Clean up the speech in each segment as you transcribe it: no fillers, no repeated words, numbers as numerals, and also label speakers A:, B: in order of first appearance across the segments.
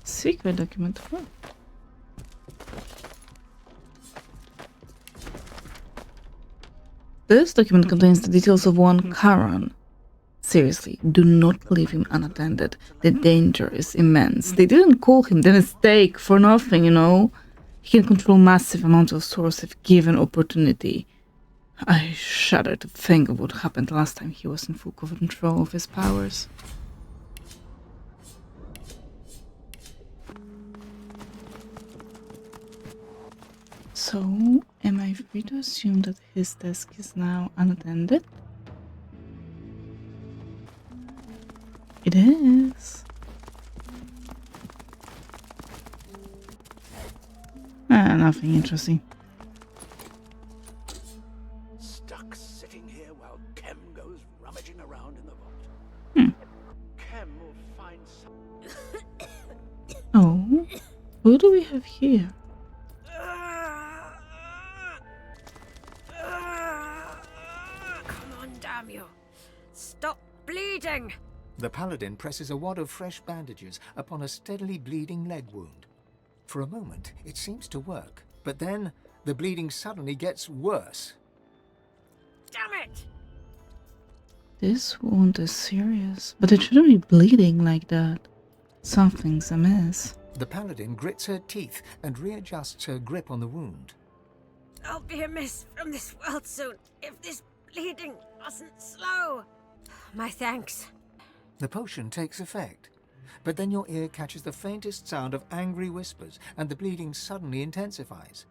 A: Secret document. Oh. This document contains the details of one Karan. Seriously, do not leave him unattended. The danger is immense. They didn't call him the mistake for nothing, you know? He can control massive amounts of source if given opportunity. I shudder to think of what happened last time he was in full control of his powers. So, am I free to assume that his desk is now unattended? It is. Nothing interesting.
B: Stuck sitting here while Kem goes rummaging around in the vault. Kem will find some.
A: Oh, who do we have here?
C: Come on, damn you. Stop bleeding.
D: The paladin presses a wad of fresh bandages upon a steadily bleeding leg wound. For a moment, it seems to work, but then the bleeding suddenly gets worse.
C: Damn it!
A: This wound is serious, but it shouldn't be bleeding like that. Something's amiss.
D: The paladin grits her teeth and readjusts her grip on the wound.
C: I'll be amiss from this world soon if this bleeding wasn't slow. My thanks.
D: The potion takes effect, but then your ear catches the faintest sound of angry whispers and the bleeding suddenly intensifies.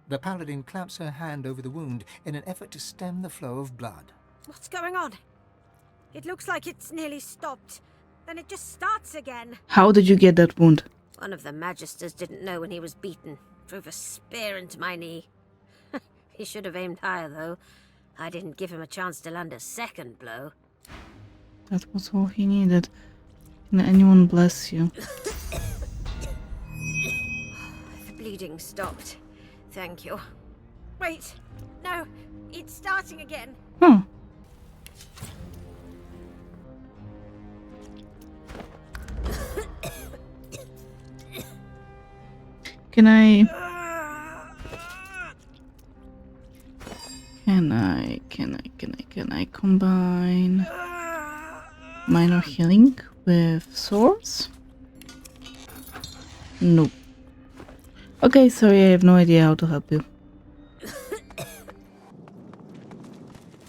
D: The paladin clamps her hand over the wound in an effort to stem the flow of blood.
C: What's going on? It looks like it's nearly stopped. Then it just starts again.
A: How did you get that wound?
C: One of the magisters didn't know when he was beaten. Drove a spear into my knee. He should have aimed higher, though. I didn't give him a chance to land a second blow.
A: That was all he needed. Can anyone bless you?
C: The bleeding stopped. Thank you. Wait. No. It's starting again.
A: Huh. Can I combine minor healing with swords? Nope. Okay, sorry, I have no idea how to help you.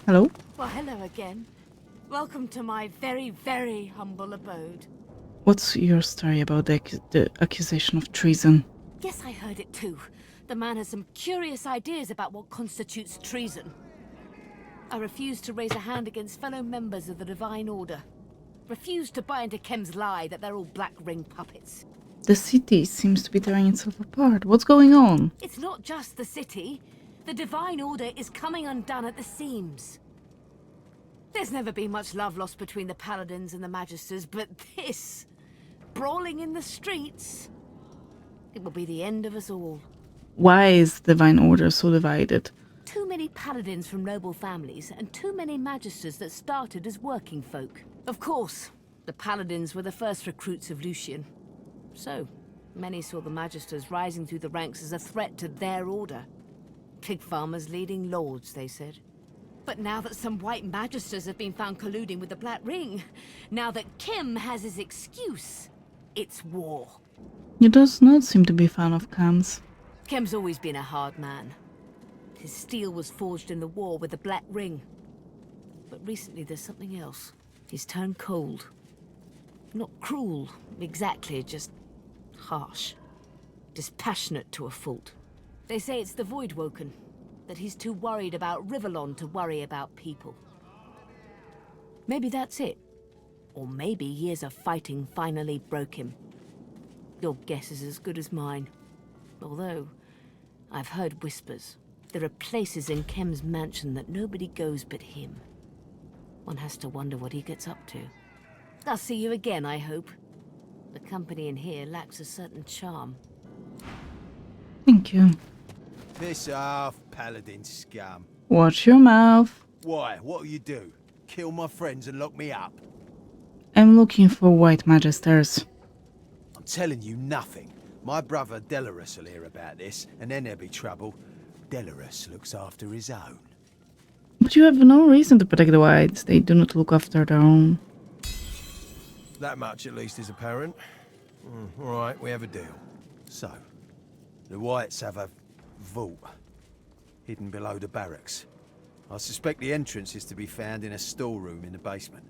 A: Hello?
E: Well, hello again. Welcome to my very, very humble abode.
A: What's your story about the accusation of treason?
E: Yes, I heard it too. The man has some curious ideas about what constitutes treason. I refuse to raise a hand against fellow members of the Divine Order. Refuse to buy into Kem's lie that they're all Black Ring puppets.
A: The city seems to be tearing itself apart. What's going on?
E: It's not just the city. The Divine Order is coming undone at the seams. There's never been much love lost between the Paladins and the Magisters, but this... brawling in the streets... it will be the end of us all.
A: Why is the Divine Order so divided?
E: Too many Paladins from noble families, and too many Magisters that started as working folk. Of course, the Paladins were the first recruits of Lucian. So, many saw the Magisters rising through the ranks as a threat to their order. Pig farmers leading lords, they said. But now that some white Magisters have been found colluding with the Black Ring, now that Kim has his excuse, it's war.
A: He does not seem to be a fan of Cam's.
E: Kem's always been a hard man. His steel was forged in the war with the Black Ring. But recently there's something else. He's turned cold. Not cruel, exactly, just harsh. Dispassionate to a fault. They say it's the Void Woken, that he's too worried about Rivellon to worry about people. Maybe that's it. Or maybe years of fighting finally broke him. Your guess is as good as mine. Although, I've heard whispers. There are places in Kem's mansion that nobody goes but him. One has to wonder what he gets up to. I'll see you again, I hope. The company in here lacks a certain charm.
A: Thank you.
F: Piss off, Paladin scum.
A: Watch your mouth.
F: Why? What'll you do? Kill my friends and lock me up?
A: I'm looking for white magisters.
F: I'm telling you nothing. My brother Delarus will hear about this, and then there'll be trouble. Delarus looks after his own.
A: But you have no reason to protect the whites. They do not look after their own.
F: That much at least is apparent. All right, we have a deal. So, the whites have a vault hidden below the barracks. I suspect the entrance is to be found in a storeroom in the basement.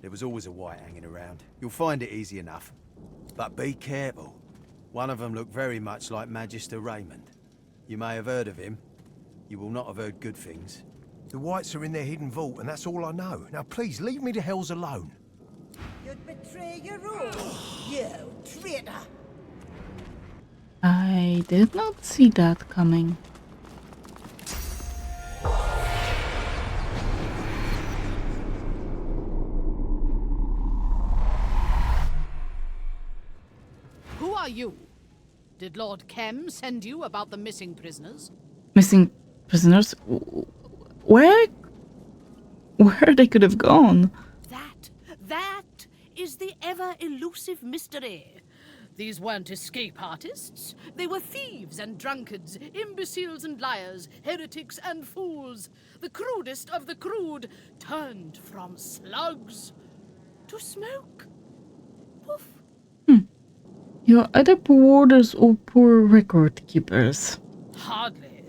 F: There was always a white hanging around. You'll find it easy enough. But be careful. One of them looked very much like Magister Raymond. You may have heard of him. You will not have heard good things.
G: The whites are in their hidden vault, and that's all I know. Now please, leave me the hells alone.
H: You'd betray your own, you traitor!
A: I did not see that coming.
I: Who are you? Did Lord Kem send you about the missing prisoners?
A: Missing prisoners? Where they could have gone?
I: That is the ever-elusive mystery. These weren't escape artists. They were thieves and drunkards, imbeciles and liars, heretics and fools. The crudest of the crude, turned from slugs to smoke. Poof.
A: You're either poor warders or poor record keepers.
I: Hardly.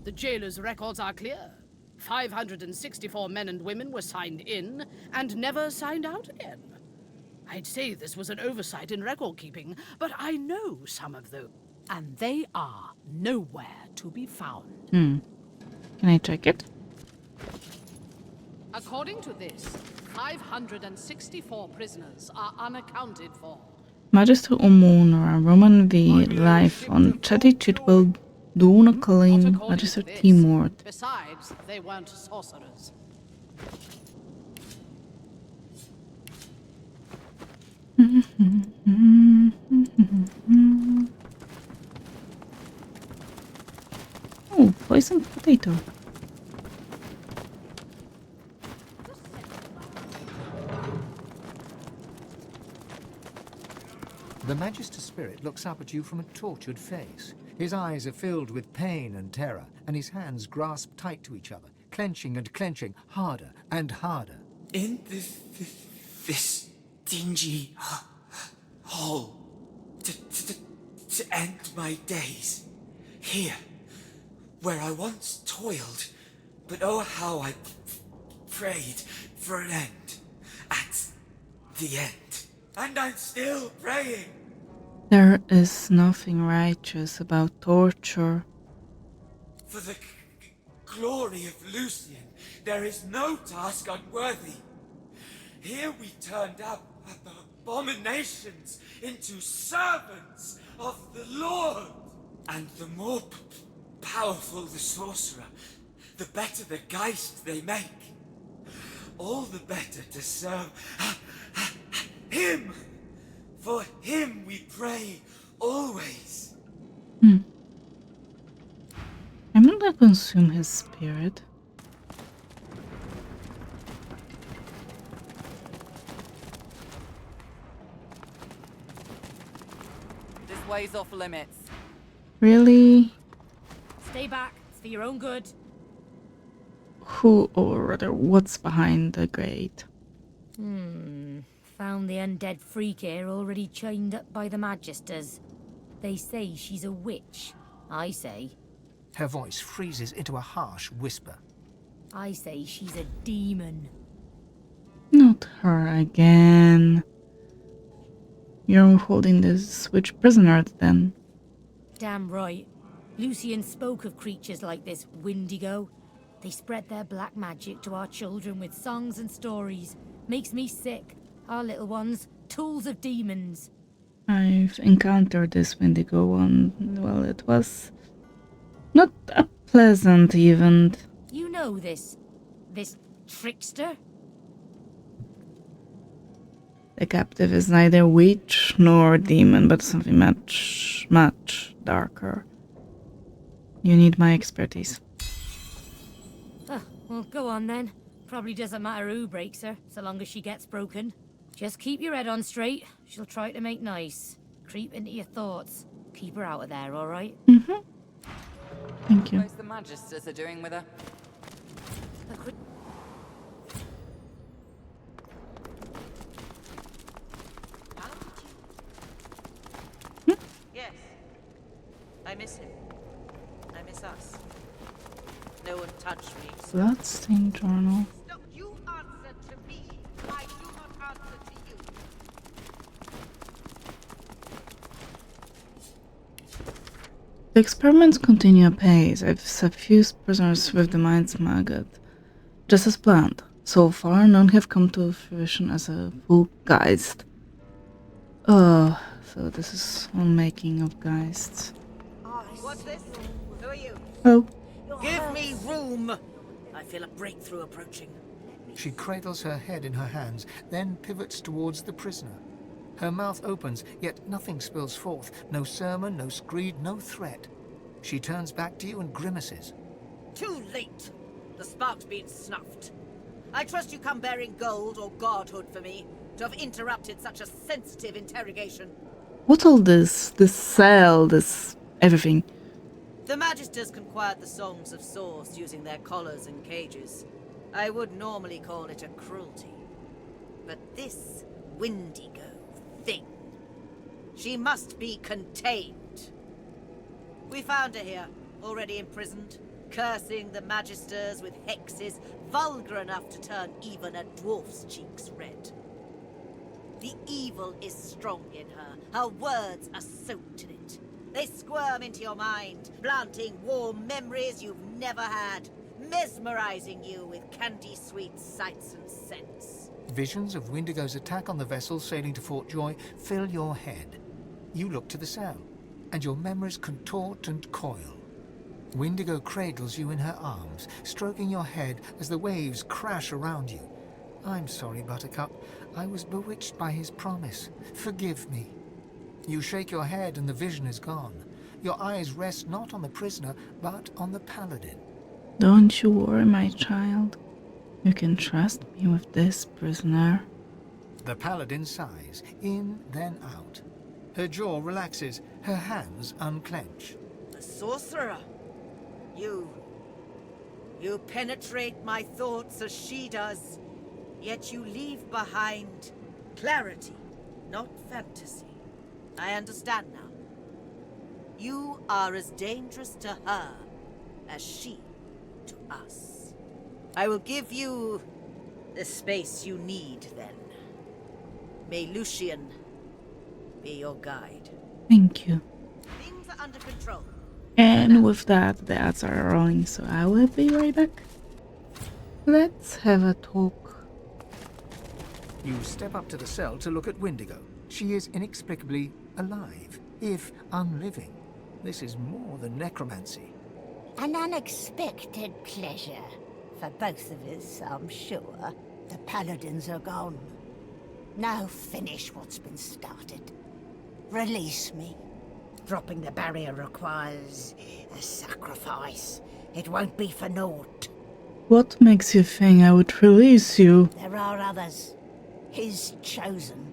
I: The jailer's records are clear. 564 men and women were signed in and never signed out again. I'd say this was an oversight in record keeping, but I know some of them, and they are nowhere to be found.
A: Can I check it?
I: According to this, 564 prisoners are unaccounted for.
A: Magister Omonora, Roman V, life on Chatty Chitwell, Duna
I: Not
A: Colleen,
I: according
A: Magister
I: to this.
A: Timord.
I: Besides, they weren't sorcerers.
A: Oh, poisoned potato.
D: The Magister Spirit looks up at you from a tortured face. His eyes are filled with pain and terror, and his hands grasp tight to each other, clenching and clenching, harder and harder.
J: In this dingy hole, to end my days. Here, where I once toiled, but oh how I prayed for an end. At the end. And I'm still praying.
A: There is nothing righteous about torture.
J: For the glory of Lucian, there is no task unworthy. Here we turned up abominations into servants of the Lord. And the more powerful the sorcerer, the better the geist they make. All the better to serve him. For him we pray always.
A: I'm not gonna consume his spirit.
K: This way's off limits.
A: Really?
E: Stay back. It's for your own good.
A: Who, or rather, what's behind the grate?
L: Found the undead freak here already chained up by the Magisters. They say she's a witch. I say.
D: Her voice freezes into a harsh whisper.
L: I say she's a demon.
A: Not her again. You're holding this witch prisoner then.
L: Damn right. Lucian spoke of creatures like this Windigo. They spread their black magic to our children with songs and stories. Makes me sick. Our little ones, tools of demons.
A: I've encountered this Windigo one. Well, it was not a pleasant event.
L: You know this trickster?
A: The captive is neither witch nor demon, but something much, much darker. You need my expertise.
L: Well, go on then. Probably doesn't matter who breaks her, so long as she gets broken. Just keep your head on straight. She'll try to make nice. creep into your thoughts. Keep her out of there, all right?
A: Mm-hmm. Thank you.
K: Suppose the Magisters are doing with her.
M: Yes. I miss him. I miss us. No one touched me.
A: Bloodstained journal.
M: No, you answer to me. I do not answer to you.
A: The experiments continue apace. I've suffused prisoners with the mind's maggot, just as planned. So far, none have come to fruition as a full Geist. So this is on making of Geists.
M: What's this? Who are you?
A: Oh.
M: Give me room! I feel a breakthrough approaching.
D: She cradles her head in her hands, then pivots towards the prisoner. Her mouth opens, yet nothing spills forth. No sermon, no screed, no threat. She turns back to you and grimaces.
M: Too late! The spark's been snuffed. I trust you come bearing gold or godhood for me, to have interrupted such a sensitive interrogation.
A: What's all this? This cell, this everything?
M: The Magisters conquired the songs of Source using their collars and cages. I would normally call it a cruelty. But this Windigo thing, she must be contained. We found her here, already imprisoned, cursing the Magisters with hexes vulgar enough to turn even a dwarf's cheeks red. The evil is strong in her. Her words are soaked in it. They squirm into your mind, planting warm memories you've never had, mesmerizing you with candy-sweet sights and scents.
D: Visions of Windigo's attack on the vessel sailing to Fort Joy fill your head. You look to the cell, and your memories contort and coil. Windigo cradles you in her arms, stroking your head as the waves crash around you. I'm sorry, Buttercup. I was bewitched by his promise. Forgive me. You shake your head and the vision is gone. Your eyes rest not on the prisoner, but on the paladin.
A: Don't you worry, my child. You can trust me with this, prisoner.
D: The paladin sighs, in, then out. Her jaw relaxes, her hands unclench.
M: The sorcerer! You penetrate my thoughts as she does, yet you leave behind clarity, not fantasy. I understand now. You are as dangerous to her as she to us. I will give you the space you need, then. May Lucian be your guide.
A: Thank you.
M: Things are under control.
A: And with that, the ads are rolling, so I will be right back. Let's have a talk.
D: You step up to the cell to look at Windigo. She is inexplicably alive, if unliving. This is more than necromancy.
N: An unexpected pleasure. For both of us, I'm sure. The paladins are gone. Now finish what's been started. Release me. Dropping the barrier requires a sacrifice. It won't be for naught.
A: What makes you think I would release you?
N: There are others. His chosen.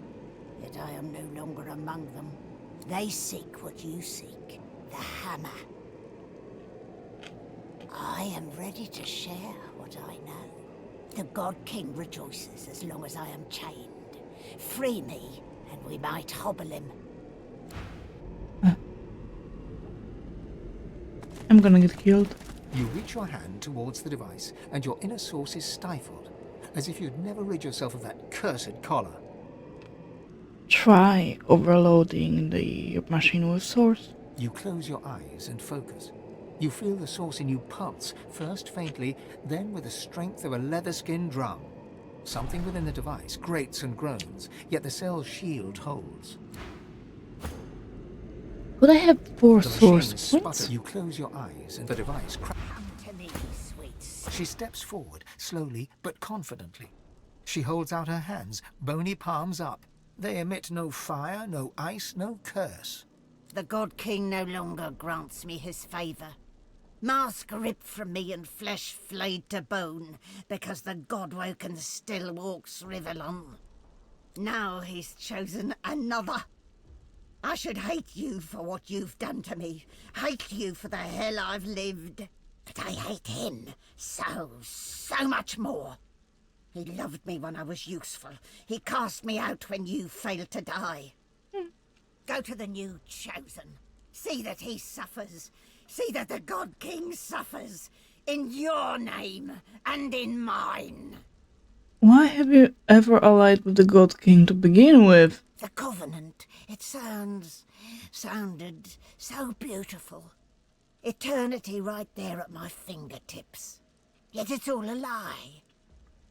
N: Yet I am no longer among them. They seek what you seek. The hammer. I am ready to share what I know. The God King rejoices as long as I am chained. Free me, and we might hobble him.
A: I'm gonna get killed.
D: You reach your hand towards the device, and your inner source is stifled, as if you'd never rid yourself of that cursed collar.
A: Try overloading the machine with source.
D: You close your eyes and focus. You feel the source in you pulse, first faintly, then with the strength of a leather-skinned drum. Something within the device grates and groans, yet the cell's shield holds.
A: Could I have 4
D: The
A: source
D: machine
A: points?
D: sputters. You close your eyes and the device cracks.
N: Come to me, sweets.
D: She steps forward, slowly but confidently. She holds out her hands, bony palms up. They emit no fire, no ice, no curse.
N: The God King no longer grants me his favor. Mask ripped from me and flesh flayed to bone, because the Godwoken still walks Rivellon. Now he's chosen another. I I should hate you for what you've done to me. Hate you for the hell I've lived. But I hate him so much more. He loved me when I was useful. He cast me out when you failed to die. Go to the new Chosen. See that he suffers. See that the God King suffers. In your name and in mine.
A: Why have you ever allied with the God King to begin with?
N: The Covenant. It sounded so beautiful. Eternity right there at my fingertips. Yet it's all a lie.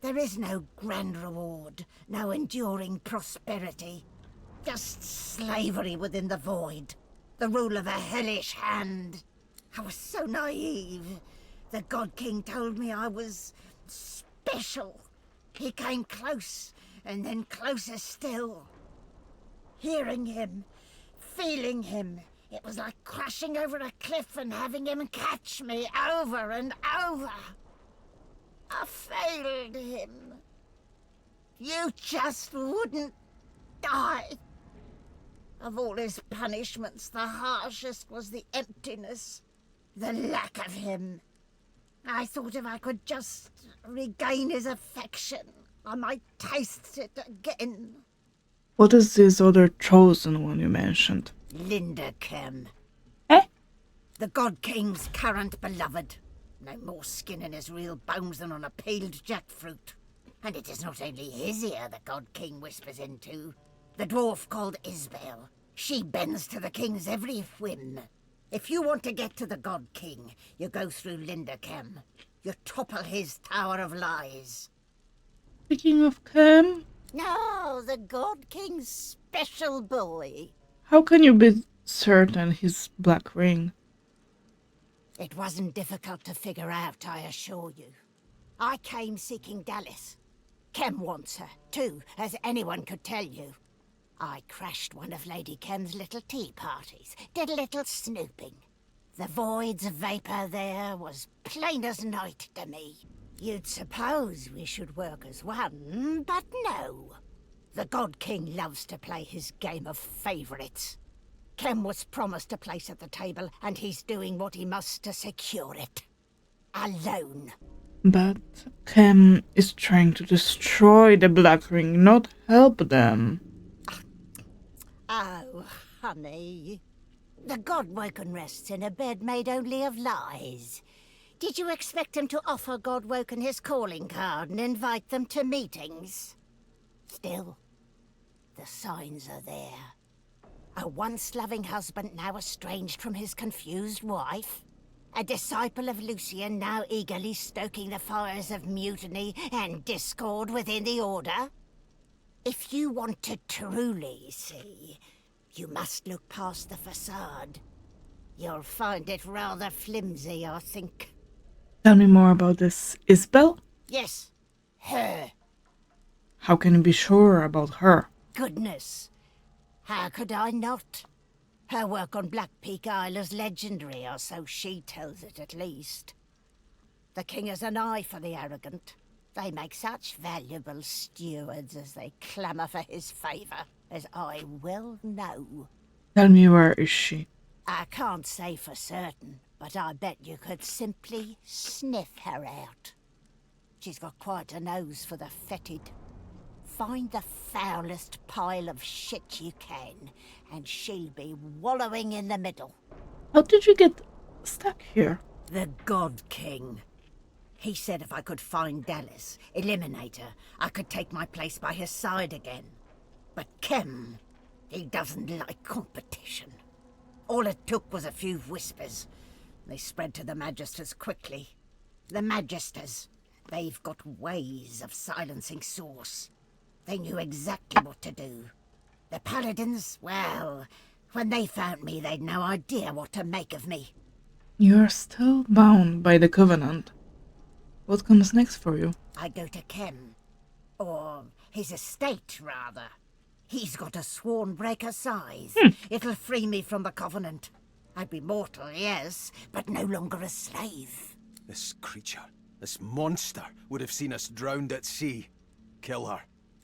N: There is no grand reward, no enduring prosperity. Just slavery within the void. The rule of a hellish hand. I was so naive. The God King told me I was special. He came close, and then closer still. Hearing him, feeling him, it was like crashing over a cliff and having him catch me over and over. I failed him. You just wouldn't die. Of all his punishments, the harshest was the emptiness, the lack of him. I thought if I could just regain his affection, I might taste it again.
A: What is this other chosen one you mentioned?
N: Linderkem.
A: Eh?
N: The God King's current beloved. No more skin in his real bones than on a peeled jackfruit. And it is not only his ear the God King whispers into. The dwarf called Isbel. She bends to the king's every whim. If you want to get to the God King, you go through Linderkem. You topple his tower of lies.
A: Speaking of Kem,
N: No, the God King's special boy.
A: how can you be certain his black ring?
N: It wasn't difficult to figure out, I assure you. I came seeking Dallas. Kem wants her, too, as anyone could tell you. I crashed one of Lady Kem's little tea parties, did a little snooping. The void's vapor there was plain as night to me. You'd suppose we should work as one, but no. The God King loves to play his game of favorites. Kem was promised a place at the table, and he's doing what he must to secure it. Alone.
A: But Kem is trying to destroy the black ring, not help them.
N: Oh, honey. The God-Woken rests in a bed made only of lies. Did you expect him to offer God-Woken his calling card and invite them to meetings? Still, the signs are there. A once-loving husband now estranged from his confused wife. A disciple of Lucian now eagerly stoking the fires of mutiny and discord within the Order. If you want to truly see, you must look past the facade. You'll find it rather flimsy, I think.
A: Tell me more about this Isbel.
N: Yes, her.
A: How can you be sure about her?
N: Goodness. How could I not? Her work on Black Peak Isle is legendary, or so she tells it at least. The king has an eye for the arrogant. They make such valuable stewards as they clamour for his favour, as I well know.
A: Tell me, where is she?
N: I can't say for certain, but I bet you could simply sniff her out. She's got quite a nose for the fetid. Find the foulest pile of shit you can, and she'll be wallowing in the middle.
A: How did you get stuck here?
N: The God King. He said if I could find Dallas, eliminate her, I could take my place by his side again. But Kem, he doesn't like competition. All it took was a few whispers. They spread to the Magisters quickly. The Magisters, they've got ways of silencing Source. They knew exactly what to do. The Paladins, well, when they found me, they'd no idea what to make of me.
A: You're still bound by the Covenant. What comes next for you?
N: I go to Kem. Or his estate, rather. He's got a sworn breaker size. It'll free me from the Covenant. I'd be mortal, yes, but no longer a slave.
F: This creature, this monster, would have seen us drowned at sea. Kill her.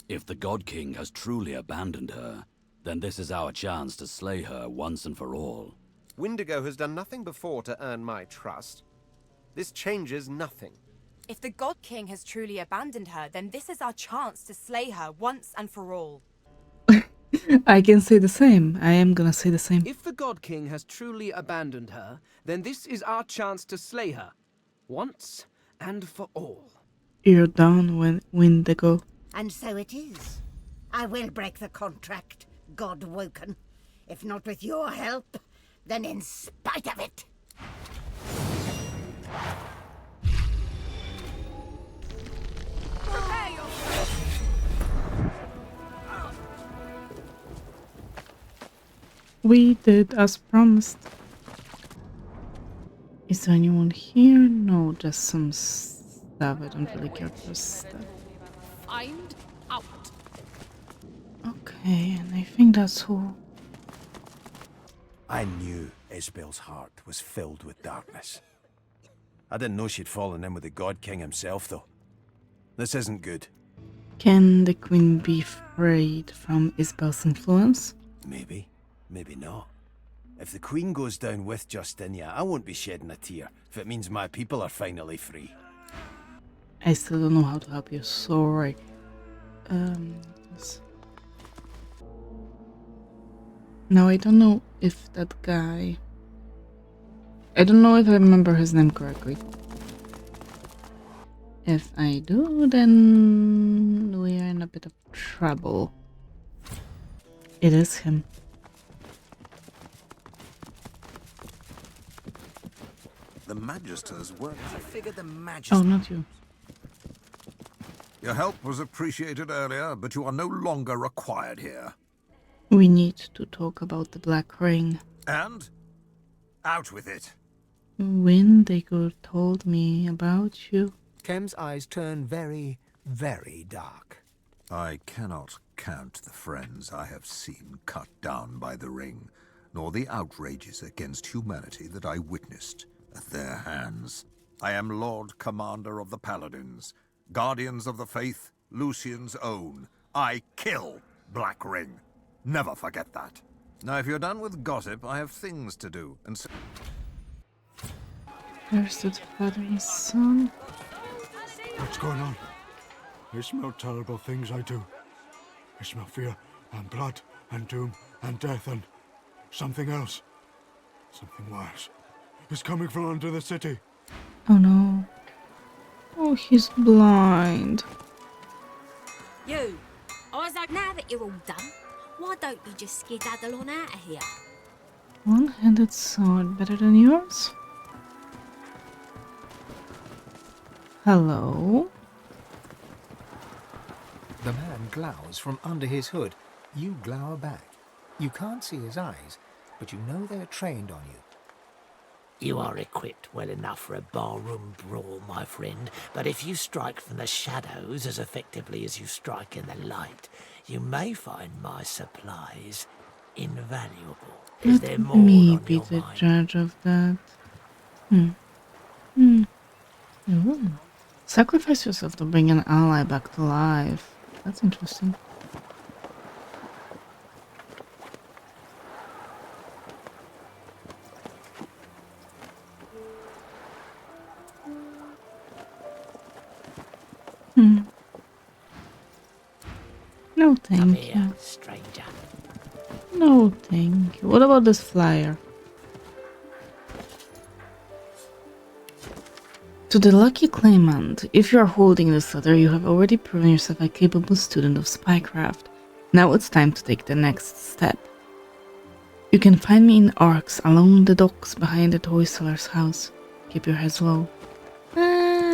O: If the God King has truly abandoned her, then this is our chance to slay her once and for all.
P: Windigo has done nothing before to earn my trust. This changes nothing.
Q: If the God King has truly abandoned her, then this is our chance to slay her once and for all.
A: I can say the same. I am gonna say the same.
R: If the God King has truly abandoned her, then this is our chance to slay her, once and for all.
A: You're down when Windigo.
N: And so it is. I will break the contract, God Woken. If not with your help, then in spite of it.
A: We did as promised. Is there anyone here? No, just some stuff. I don't really care for stuff.
I: Find out.
A: Okay, and I think that's all.
F: I knew Isabel's heart was filled with darkness. I didn't know she'd fallen in with the God King himself, though. This isn't good.
A: Can the queen be freed from Isabel's influence?
F: Maybe, maybe not. If the queen goes down with Justinia, I won't be shedding a tear if it means my people are finally free.
A: I still don't know how to help you, sorry. Yes. Now I don't know if that guy... I don't know if I remember his name correctly. If I do, then we are in a bit of trouble. It is him.
S: The Magisters weren't...
B: I figured the Magisters...
A: Oh, not you.
S: Your help was appreciated earlier, but you are no longer required here.
A: We need to talk about the Black Ring.
S: And? Out with it.
A: Windigo told me about you.
D: Kem's eyes turn very, very dark.
S: I cannot count the friends I have seen cut down by the ring, nor the outrages against humanity that I witnessed at their hands. I am Lord Commander of the Paladins, Guardians of the Faith, Lucian's own. I kill Black Ring. Never forget that. Now, if you're done with gossip, I have things to do, and so...
A: There's the father and son.
T: What's going on? I smell terrible things, I do. I smell fear, and blood, and doom, and death, and something else. Something worse. It's coming from under the city.
A: Oh no. Oh, he's blind.
L: You! Isaac, now that you're all done, why don't you just skedaddle on out of here?
A: One-handed sword better than yours? Hello?
D: The man glowers from under his hood. You glower back. You can't see his eyes, but you know they're trained on you.
B: You are equipped well enough for a barroom brawl, my friend, but if you strike from the shadows as effectively as you strike in the light, you may find my supplies invaluable. Is there
A: Let
B: more
A: me
B: on
A: be
B: your
A: the
B: mind?
A: judge of that. Ooh. Sacrifice yourself to bring an ally back to life. That's interesting. No,
B: Come
A: thank
B: here,
A: you.
B: stranger.
A: No, thank you. What about this flyer? To the lucky claimant, if you are holding this letter, you have already proven yourself a capable student of spycraft. Now it's time to take the next step. You can find me in Arcs along the docks behind the toy seller's house. Keep your heads low.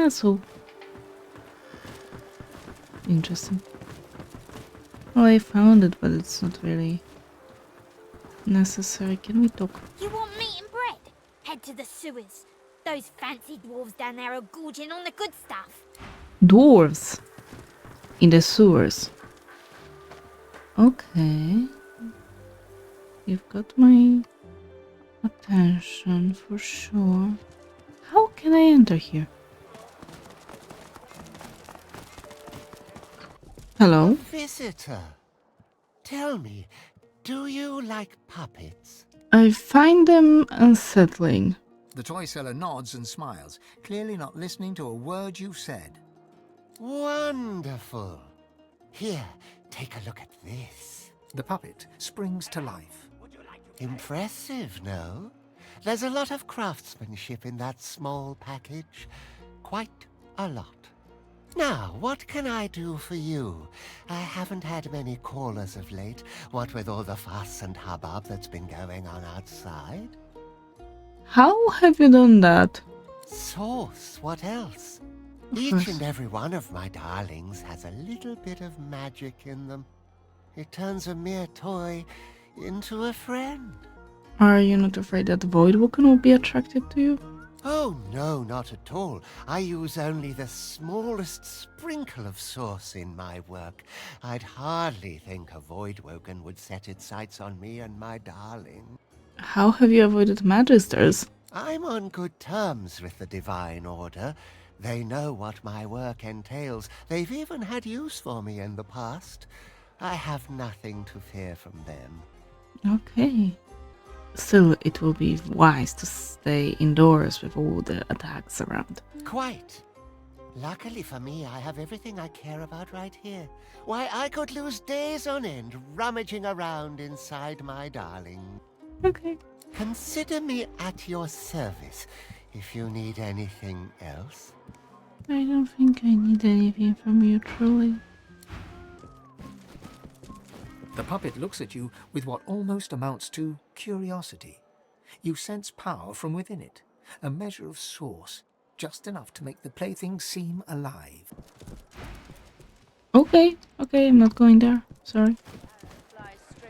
A: So interesting. Well, I found it, but it's not really necessary. Can we talk?
L: You want meat and bread? Head to the sewers. Those fancy dwarves down there are gorging on the good stuff.
A: Dwarves in the sewers. Okay. You've got my attention for sure. How can I enter here? Hello?
U: Visitor. Tell me,
B: Do you like puppets?
A: I find them unsettling.
D: The toy seller nods and smiles, clearly not listening to a word you've said.
B: Wonderful. Here, take a look at this.
D: The puppet springs to life.
B: Impressive, no? There's a lot of craftsmanship in that small package. Quite a lot. Now, what can I do for you? I haven't had many callers of late, what with all the fuss and hubbub that's been going on outside.
A: How have you done that?
B: Sauce, what else?
A: Of
B: Each
A: course.
B: and every one of my darlings has a little bit of magic in them. It turns a mere toy into a friend.
A: Are you not afraid that Voidwalker will be attracted to you?
B: Oh, no, not at all. I use only the smallest sprinkle of sauce in my work. I'd hardly think a Voidwoken would set its sights on me and my darling.
A: How have you avoided Magisters?
B: I'm on good terms with the Divine Order. They know what my work entails. They've even had use for me in the past. I have nothing to fear from them.
A: Okay. Still, it will be wise to stay indoors with all the attacks around.
B: Quite. Luckily for me, I have everything I care about right here. Why, I could lose days on end rummaging around inside my darling.
A: Okay.
B: Consider me at your service if you need anything else.
A: I don't think I need anything from you, truly.
D: The puppet looks at you with what almost amounts to curiosity. You sense power from within it, a measure of source, just enough to make the plaything seem alive.
A: Okay, I'm not going there. Sorry.